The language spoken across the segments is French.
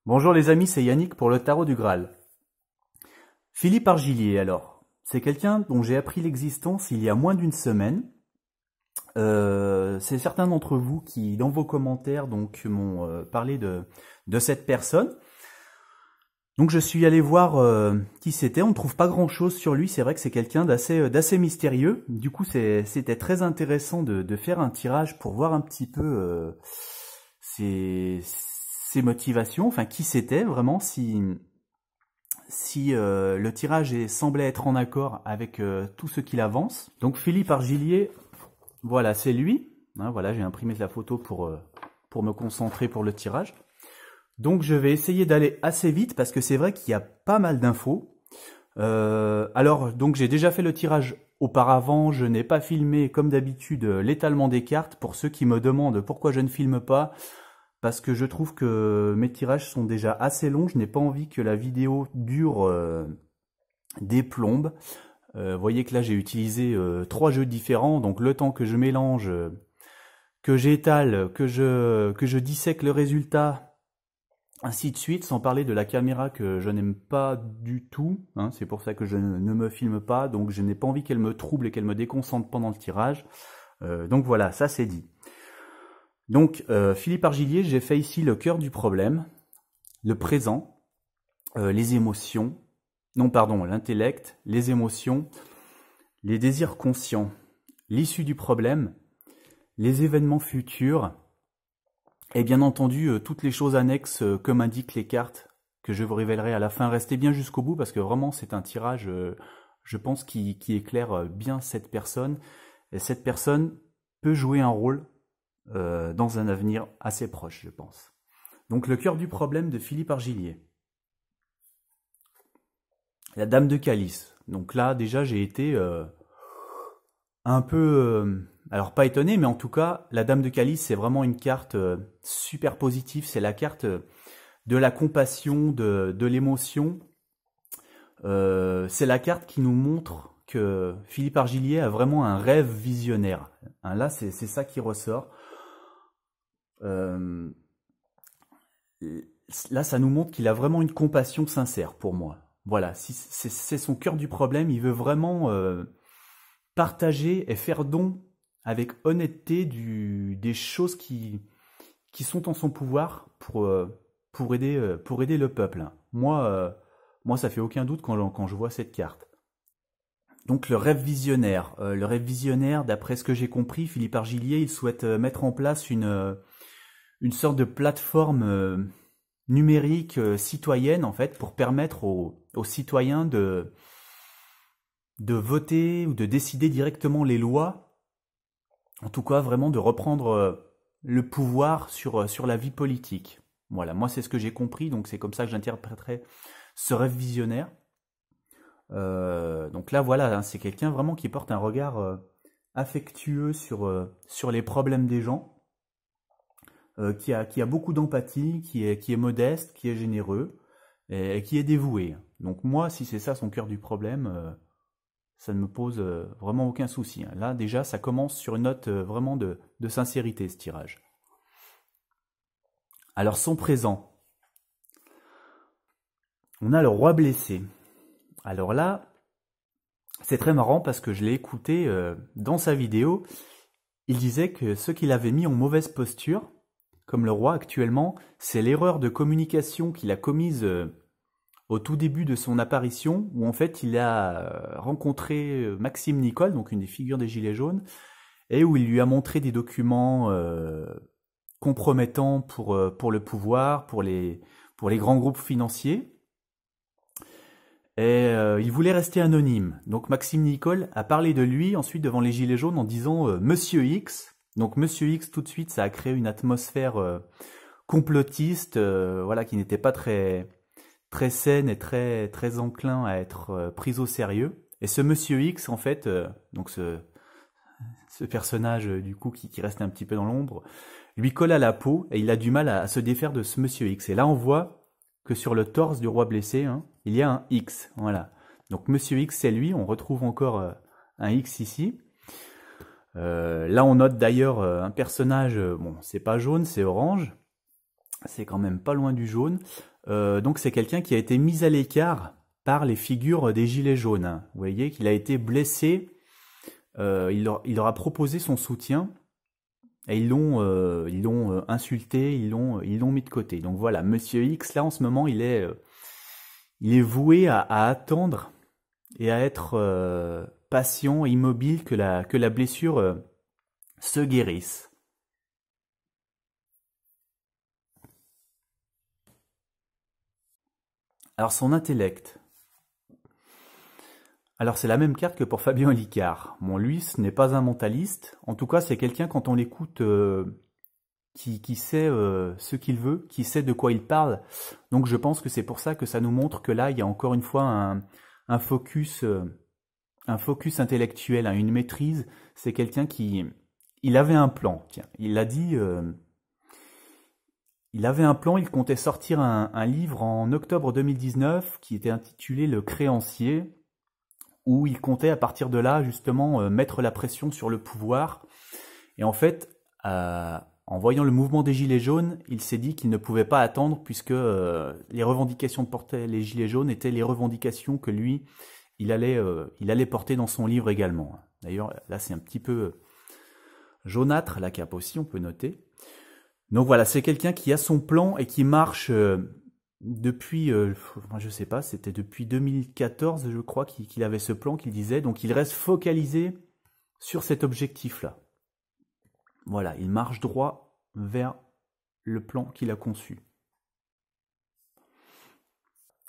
Bonjour les amis, c'est Yannick pour le tarot du Graal. Philippe Argillier alors, c'est quelqu'un dont j'ai appris l'existence il y a moins d'une semaine. C'est certains d'entre vous qui, dans vos commentaires, donc m'ont parlé de cette personne. Donc je suis allé voir qui c'était, on ne trouve pas grand chose sur lui, c'est vrai que c'est quelqu'un d'assez mystérieux. Du coup c'était très intéressant de faire un tirage pour voir un petit peu ses motivations, enfin qui c'était vraiment, si le tirage semblait être en accord avec tout ce qu'il avance. Donc Philippe Argillier, voilà, c'est lui. Hein, voilà, j'ai imprimé la photo pour me concentrer pour le tirage. Donc je vais essayer d'aller assez vite parce que c'est vrai qu'il y a pas mal d'infos. Alors, donc j'ai déjà fait le tirage auparavant, je n'ai pas filmé comme d'habitude l'étalement des cartes. Pour ceux qui me demandent pourquoi je ne filme pas, parce que je trouve que mes tirages sont déjà assez longs, je n'ai pas envie que la vidéo dure des plombes. Vous voyez que là j'ai utilisé 3 jeux différents, donc le temps que je mélange, que j'étale, que je dissèque le résultat, ainsi de suite, sans parler de la caméra que je n'aime pas du tout, hein, c'est pour ça que je ne me filme pas, donc je n'ai pas envie qu'elle me trouble et qu'elle me déconcentre pendant le tirage. Donc voilà, ça c'est dit. Donc Philippe Argillier, j'ai fait ici le cœur du problème, le présent, les émotions, non pardon, l'intellect, les émotions, les désirs conscients, l'issue du problème, les événements futurs, et bien entendu toutes les choses annexes comme indiquent les cartes que je vous révélerai à la fin. Restez bien jusqu'au bout parce que vraiment c'est un tirage, je pense, qui éclaire bien cette personne. Et cette personne peut jouer un rôle dans un avenir assez proche, je pense. Donc le cœur du problème de Philippe Argillier. La Dame de Calice. Donc là déjà j'ai été un peu... alors pas étonné, mais en tout cas, la Dame de Calice, c'est vraiment une carte super positive. C'est la carte de la compassion, de l'émotion. C'est la carte qui nous montre que Philippe Argillier a vraiment un rêve visionnaire. Hein, là, c'est ça qui ressort. Là, ça nous montre qu'il a vraiment une compassion sincère pour moi. Voilà, si c'est son cœur du problème. Il veut vraiment partager et faire don avec honnêteté des choses qui sont en son pouvoir pour aider le peuple. Moi, ça fait aucun doute quand je vois cette carte. Donc le rêve visionnaire. D'après ce que j'ai compris, Philippe Argillier, il souhaite mettre en place une sorte de plateforme numérique citoyenne, en fait, pour permettre aux citoyens de voter ou de décider directement les lois, en tout cas vraiment de reprendre le pouvoir sur la vie politique. Voilà, moi c'est ce que j'ai compris, donc c'est comme ça que j'interpréterai ce rêve visionnaire. Donc là voilà, hein, c'est quelqu'un vraiment qui porte un regard affectueux sur les problèmes des gens, qui a beaucoup d'empathie, qui est modeste, qui est généreux, et qui est dévoué. Donc moi, si c'est ça son cœur du problème, ça ne me pose vraiment aucun souci. Là, déjà, ça commence sur une note vraiment de sincérité, ce tirage. Alors, son présent. On a le roi blessé. Alors là, c'est très marrant parce que je l'ai écouté dans sa vidéo. Il disait que ce qu'il avait mis en mauvaise posture, comme le roi actuellement, c'est l'erreur de communication qu'il a commise au tout début de son apparition, où en fait il a rencontré Maxime Nicole, donc une des figures des Gilets jaunes, et où il lui a montré des documents compromettants pour le pouvoir, pour les grands groupes financiers. Et il voulait rester anonyme. Donc Maxime Nicole a parlé de lui ensuite devant les Gilets jaunes en disant Monsieur X. Donc Monsieur X, tout de suite, ça a créé une atmosphère complotiste, voilà, qui n'était pas très saine et très enclin à être prise au sérieux. Et ce Monsieur X, en fait, donc ce personnage du coup qui reste un petit peu dans l'ombre, lui colle à la peau et il a du mal à se défaire de ce Monsieur X. Et là, on voit que sur le torse du roi blessé, hein, il y a un X. Voilà. Donc Monsieur X, c'est lui. On retrouve encore un X ici. Là, on note d'ailleurs un personnage. Bon, c'est pas jaune, c'est orange. C'est quand même pas loin du jaune. Donc c'est quelqu'un qui a été mis à l'écart par les figures des gilets jaunes, hein. Vous voyez qu'il a été blessé. Il leur a proposé son soutien et ils l'ont insulté, ils l'ont mis de côté. Donc voilà, Monsieur X là en ce moment il est voué à attendre et à être patient, immobile que la blessure se guérisse. Alors son intellect. Alors c'est la même carte que pour Fabien Olicard. Bon, lui, ce n'est pas un mentaliste. En tout cas, c'est quelqu'un, quand on l'écoute, qui sait ce qu'il veut, qui sait de quoi il parle. Donc je pense que c'est pour ça que ça nous montre que là, il y a encore une fois un focus intellectuel, hein, une maîtrise. C'est quelqu'un il avait un plan. Tiens, il l'a dit. Il avait un plan. Il comptait sortir un livre en octobre 2019 qui était intitulé Le Créancier, où il comptait à partir de là justement mettre la pression sur le pouvoir. Et en fait, en voyant le mouvement des Gilets jaunes, il s'est dit qu'il ne pouvait pas attendre puisque les revendications de porter les Gilets jaunes étaient les revendications que lui, il allait porter dans son livre également. D'ailleurs, là c'est un petit peu jaunâtre, la cape aussi, on peut noter. Donc voilà, c'est quelqu'un qui a son plan et qui marche depuis, je sais pas, c'était depuis 2014, je crois, qu'il avait ce plan qu'il disait. Donc il reste focalisé sur cet objectif-là. Voilà, il marche droit vers le plan qu'il a conçu.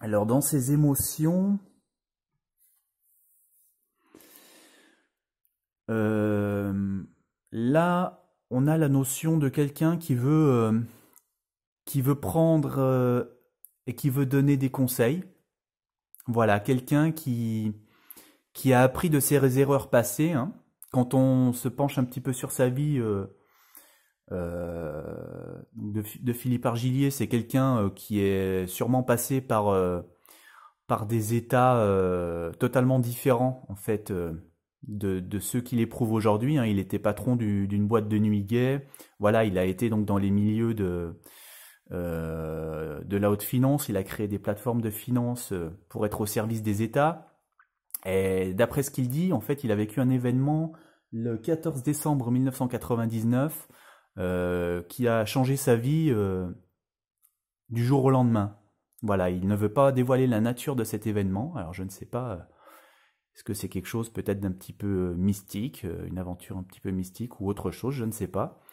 Alors dans ses émotions, là, on a la notion de quelqu'un qui veut prendre et qui veut donner des conseils. Voilà, quelqu'un qui a appris de ses erreurs passées, hein. Quand on se penche un petit peu sur sa vie de Philippe Argillier, c'est quelqu'un qui est sûrement passé par des états totalement différents en fait de ceux qu'il éprouve aujourd'hui, hein. Il était patron d'une boîte de nuit gay. Voilà, il a été donc dans les milieux de la haute finance. Il a créé des plateformes de finance pour être au service des États. Et d'après ce qu'il dit, en fait, il a vécu un événement le 14 décembre 1999 qui a changé sa vie du jour au lendemain. Voilà, il ne veut pas dévoiler la nature de cet événement. Alors je ne sais pas, est-ce que c'est quelque chose peut-être d'un petit peu mystique, une aventure un petit peu mystique ou autre chose, je ne sais pas.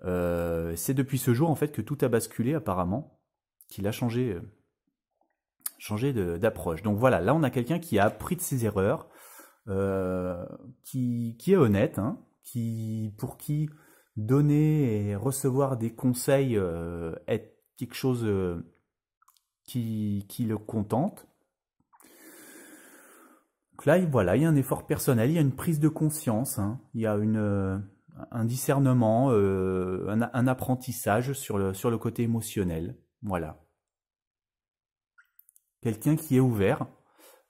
C'est depuis ce jour en fait que tout a basculé apparemment, qu'il a changé d'approche. Donc voilà, là on a quelqu'un qui a appris de ses erreurs, qui est honnête, hein, pour qui donner et recevoir des conseils est quelque chose qui le contente. Donc là, voilà, il y a un effort personnel, il y a une prise de conscience, hein, il y a un discernement, un apprentissage sur le côté émotionnel. Voilà. Quelqu'un qui est ouvert.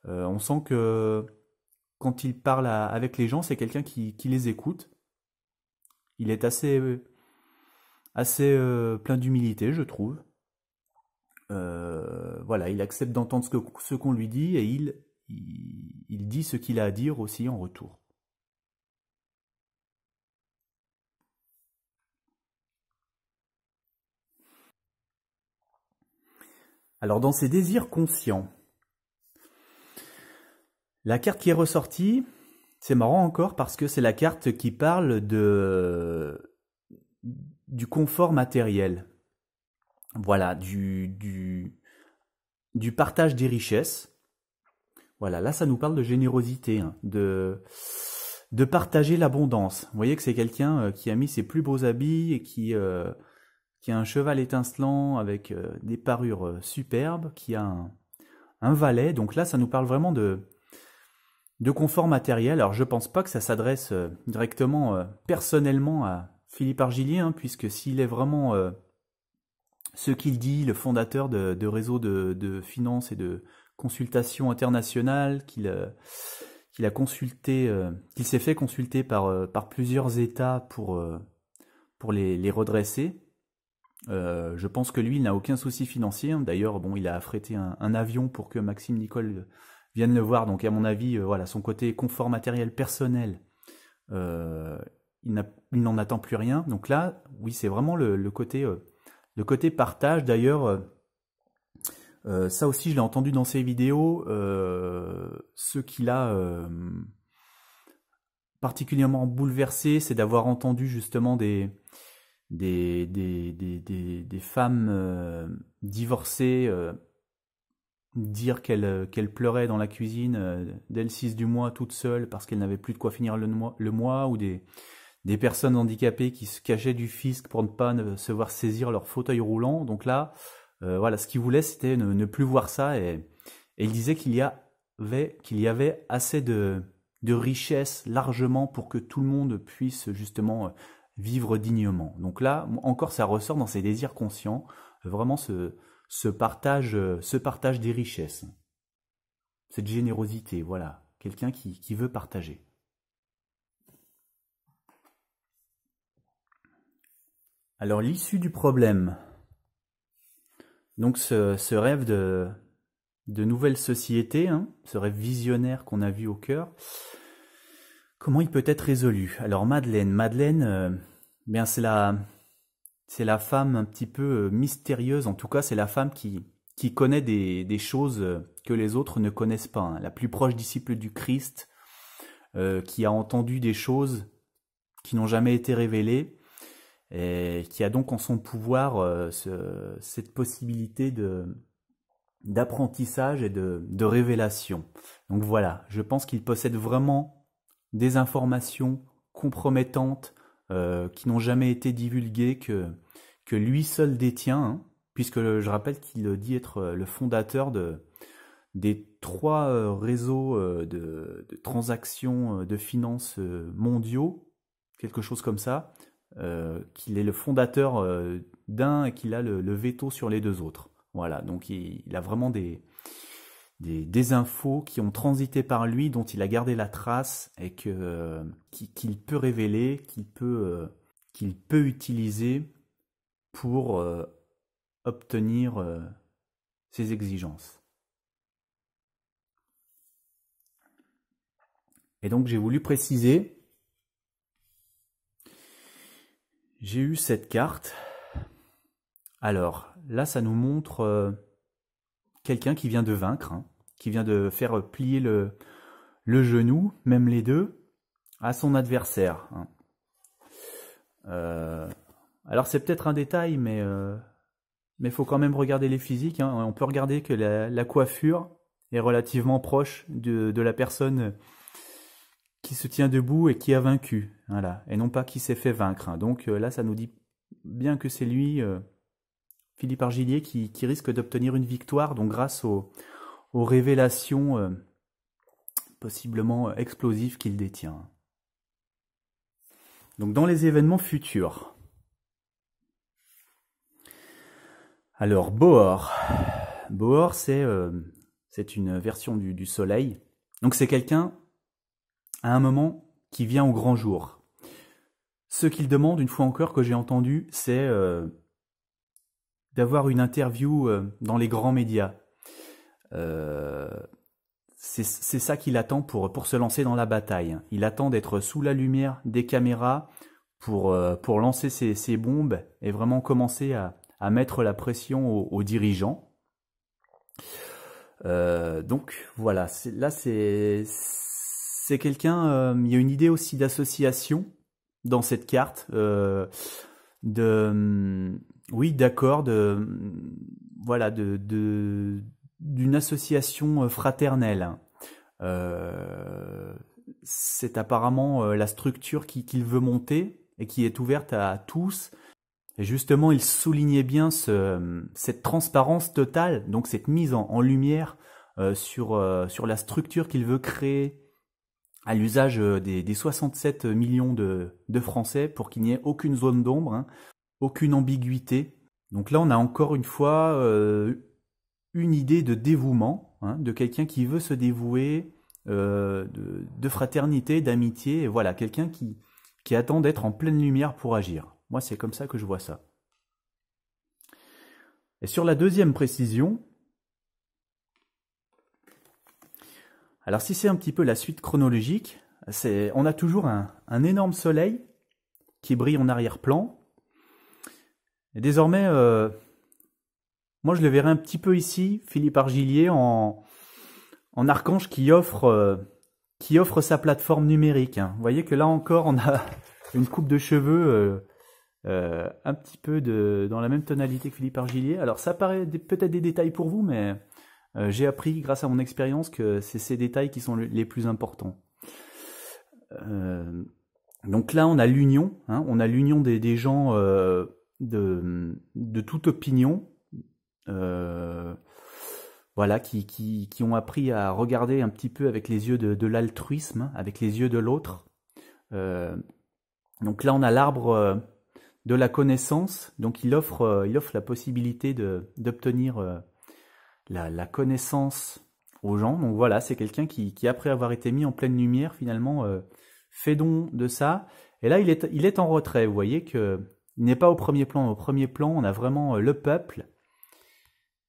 On sent que quand il parle avec les gens, c'est quelqu'un qui les écoute. Il est assez plein d'humilité, je trouve. Voilà, il accepte d'entendre ce qu'on lui dit et il dit ce qu'il a à dire aussi en retour. Alors dans ses désirs conscients, la carte qui est ressortie, c'est marrant encore parce que c'est la carte qui parle du confort matériel. Voilà, du partage des richesses. Voilà, là ça nous parle de générosité, hein, de partager l'abondance. Vous voyez que c'est quelqu'un qui a mis ses plus beaux habits et qui a un cheval étincelant avec des parures superbes, qui a un valet. Donc là ça nous parle vraiment de confort matériel. Alors je pense pas que ça s'adresse directement personnellement à Philippe Argillier, hein, puisque s'il est vraiment ce qu'il dit, le fondateur de réseaux de finances et de consultation internationale, qu'il a consulté, qu'il s'est fait consulter par plusieurs États pour les redresser. Je pense que lui, il n'a aucun souci financier. D'ailleurs, bon, il a affrété un avion pour que Maxime Nicole vienne le voir. Donc, à mon avis, voilà, son côté confort matériel personnel, il n'en attend plus rien. Donc là, oui, c'est vraiment le côté partage. D'ailleurs, ça aussi, je l'ai entendu dans ses vidéos. Ce qu'il a particulièrement bouleversé, c'est d'avoir entendu justement des femmes divorcées dire qu'elles pleuraient dans la cuisine dès le 6 du mois toute seule parce qu'elles n'avaient plus de quoi finir le mois, ou des personnes handicapées qui se cachaient du fisc pour ne pas se voir saisir leur fauteuil roulant. Donc là, voilà, ce qu'il voulait, c'était ne plus voir ça, et il disait qu'il y avait assez de richesse largement pour que tout le monde puisse justement vivre dignement. Donc là, encore, ça ressort dans ses désirs conscients, vraiment ce partage des richesses, cette générosité, voilà, quelqu'un qui veut partager. Alors, l'issue du problème, donc ce rêve de nouvelle société, hein, ce rêve visionnaire qu'on a vu au cœur, comment il peut être résolu? Alors Madeleine, bien c'est la femme un petit peu mystérieuse. En tout cas, c'est la femme qui connaît des choses que les autres ne connaissent pas, hein. La plus proche disciple du Christ, qui a entendu des choses qui n'ont jamais été révélées, et qui a donc en son pouvoir cette possibilité d'apprentissage et de révélation. Donc voilà, je pense qu'il possède vraiment des informations compromettantes qui n'ont jamais été divulguées, que lui seul détient, hein, puisque je rappelle qu'il dit être le fondateur des 3 réseaux de transactions de finances mondiaux, quelque chose comme ça, qu'il est le fondateur d'un et qu'il a le veto sur les 2 autres. Voilà, donc il a vraiment des infos qui ont transité par lui, dont il a gardé la trace, et qu'il peut révéler, qu'il peut utiliser pour obtenir ses exigences. Et donc j'ai voulu préciser, j'ai eu cette carte. Alors là, ça nous montre quelqu'un qui vient de vaincre, hein, qui vient de faire plier le genou, même les deux, à son adversaire, hein. Alors c'est peut-être un détail, mais faut quand même regarder les physiques, hein. On peut regarder que la coiffure est relativement proche de la personne qui se tient debout et qui a vaincu, voilà, et non pas qui s'est fait vaincre, hein. Donc là, ça nous dit bien que c'est lui, Philippe Argillier, qui risque d'obtenir une victoire, donc grâce aux révélations possiblement explosives qu'il détient. Donc dans les événements futurs. Alors Bohor, c'est une version du soleil. Donc c'est quelqu'un, à un moment, qui vient au grand jour. Ce qu'il demande, une fois encore, que j'ai entendu, c'est d'avoir une interview dans les grands médias. C'est ça qu'il attend pour se lancer dans la bataille. Il attend d'être sous la lumière des caméras pour lancer ses bombes et vraiment commencer à mettre la pression aux dirigeants. Donc voilà, là c'est quelqu'un, il y a une idée aussi d'association dans cette carte, oui, d'accord, voilà, d'une association fraternelle. C'est apparemment la structure qu'il veut monter et qui est ouverte à tous. Et justement, il soulignait bien cette transparence totale, donc cette mise en lumière sur la structure qu'il veut créer à l'usage des 67 millions de Français, pour qu'il n'y ait aucune zone d'ombre, hein, aucune ambiguïté. Donc là, on a encore une fois une idée de dévouement, hein, de quelqu'un qui veut se dévouer, de fraternité, d'amitié, et voilà, quelqu'un qui attend d'être en pleine lumière pour agir. Moi, c'est comme ça que je vois ça. Et sur la deuxième précision, alors si c'est un petit peu la suite chronologique, on a toujours un énorme soleil qui brille en arrière-plan. Et désormais, moi je le verrai un petit peu ici, Philippe Argillier en archange qui offre sa plateforme numérique. Vous voyez que là encore on a une coupe de cheveux un petit peu dans la même tonalité que Philippe Argillier. Alors ça paraît peut-être des détails pour vous, mais j'ai appris grâce à mon expérience que c'est ces détails qui sont les plus importants. Donc là on a l'union, on a l'union des gens de toute opinion, voilà, qui ont appris à regarder un petit peu avec les yeux de l'altruisme, avec les yeux de l'autre. Donc là on a l'arbre de la connaissance, donc il offre la possibilité d'obtenir la connaissance aux gens. Donc voilà, c'est quelqu'un qui après avoir été mis en pleine lumière finalement fait don de ça. Et là il est en retrait. Vous voyez que il n'est pas au premier plan. Au premier plan on a vraiment le peuple.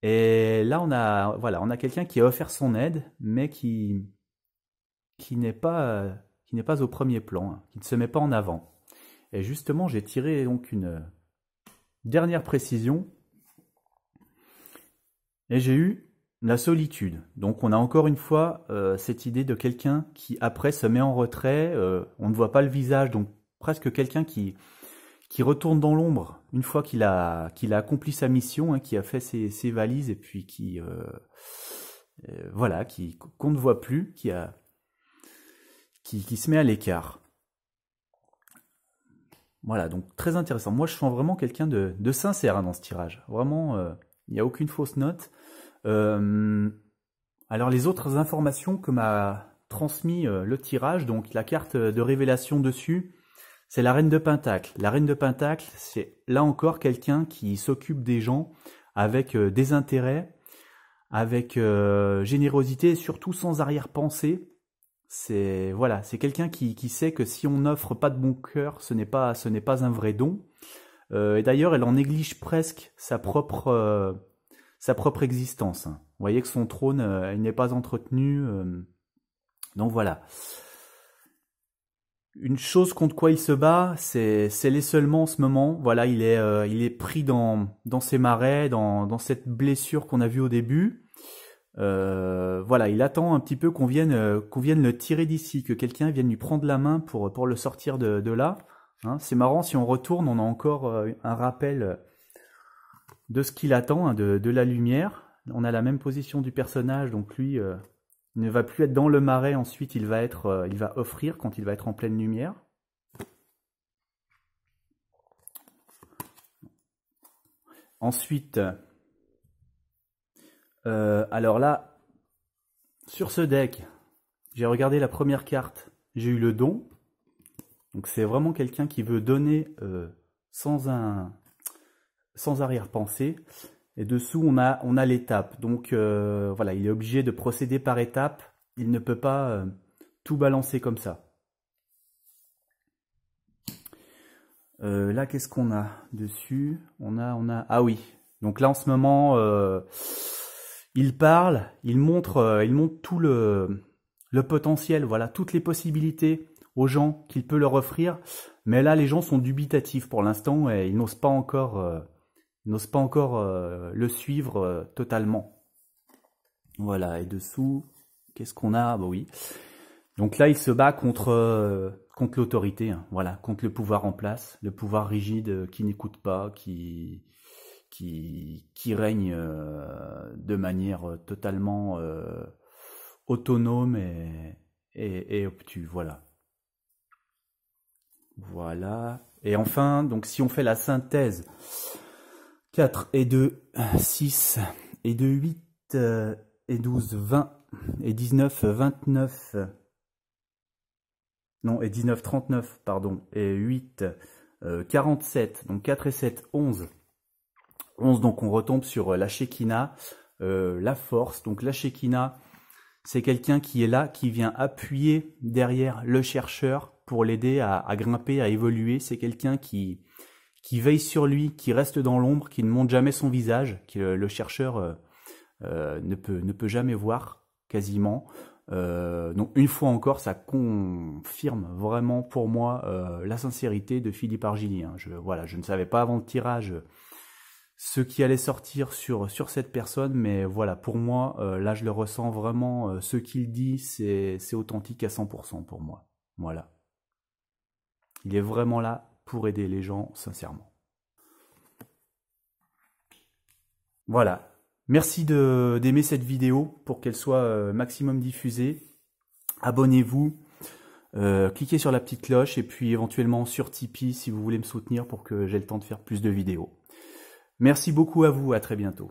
Et là on a quelqu'un qui a offert son aide, mais qui n'est pas au premier plan, qui ne se met pas en avant. Et justement, j'ai tiré donc une dernière précision. Et j'ai eu la solitude. Donc on a encore une fois cette idée de quelqu'un qui après se met en retrait. On ne voit pas le visage, donc presque quelqu'un qui retourne dans l'ombre une fois qu'il a accompli sa mission, qui a fait ses valises et puis voilà, qu'on ne voit plus, qui se met à l'écart. Voilà, donc très intéressant. Moi, je sens vraiment quelqu'un de sincère dans ce tirage. Vraiment, il n'y a aucune fausse note. Alors, les autres informations que m'a transmis le tirage, donc la carte de révélation dessus, c'est la Reine de Pentacle. La Reine de Pentacle, c'est là encore quelqu'un qui s'occupe des gens avec des intérêts, avec générosité et surtout sans arrière-pensée. C'est quelqu'un qui sait que si on n'offre pas de bon cœur, ce n'est pas un vrai don. Et d'ailleurs, elle en néglige presque sa propre existence. Vous voyez que son trône, il n'est pas entretenu. Donc voilà. Une chose contre quoi il se bat, c'est l'essolement en ce moment. Voilà, il est pris dans ses marais, dans cette blessure qu'on a vue au début. Voilà, il attend un petit peu qu'on vienne le tirer d'ici, que quelqu'un vienne lui prendre la main pour le sortir de là. C'est marrant, si on retourne, on a encore un rappel de ce qu'il attend, de la lumière. On a la même position du personnage, donc lui il ne va plus être dans le marais. Ensuite, il va offrir quand il va être en pleine lumière. Ensuite, alors là, sur ce deck, j'ai regardé la première carte, j'ai eu le don. Donc c'est vraiment quelqu'un qui veut donner sans arrière-pensée. Et dessous, on a l'étape. Donc voilà, il est obligé de procéder par étapes. Il ne peut pas tout balancer comme ça. Là, qu'est-ce qu'on a dessus? On a... Ah oui. Donc là, en ce moment, il parle, il montre tout le potentiel, voilà, toutes les possibilités aux gens qu'il peut leur offrir. Mais là, les gens sont dubitatifs pour l'instant et ils n'osent pas encore... le suivre totalement. Voilà, et dessous, qu'est-ce qu'on a? Bah oui. Donc là, il se bat contre l'autorité, voilà, contre le pouvoir en place, le pouvoir rigide qui n'écoute pas, qui règne de manière totalement autonome et obtus, voilà. Voilà. Et enfin, donc si on fait la synthèse, 4 et 2, 6 et 2, 8 et 12, 20 et 19, 29, non, et 19, 39, pardon, et 8, 47, donc 4 et 7, 11. 11, donc on retombe sur la Shekinah, la force. Donc la Shekinah, c'est quelqu'un qui est là, qui vient appuyer derrière le chercheur pour l'aider à grimper, à évoluer. C'est quelqu'un qui qui veille sur lui, qui reste dans l'ombre, qui ne montre jamais son visage, que le chercheur ne peut jamais voir quasiment. Donc une fois encore, ça confirme vraiment pour moi la sincérité de Philippe Argillier. Hein. Je ne savais pas avant le tirage ce qui allait sortir sur cette personne, mais voilà, pour moi, là je le ressens vraiment, ce qu'il dit, c'est authentique à 100% pour moi. Voilà. Il est vraiment là pour aider les gens, sincèrement. Voilà. Merci d'aimer cette vidéo pour qu'elle soit maximum diffusée. Abonnez-vous, cliquez sur la petite cloche et puis éventuellement sur Tipeee si vous voulez me soutenir pour que j'ai le temps de faire plus de vidéos. Merci beaucoup à vous, à très bientôt.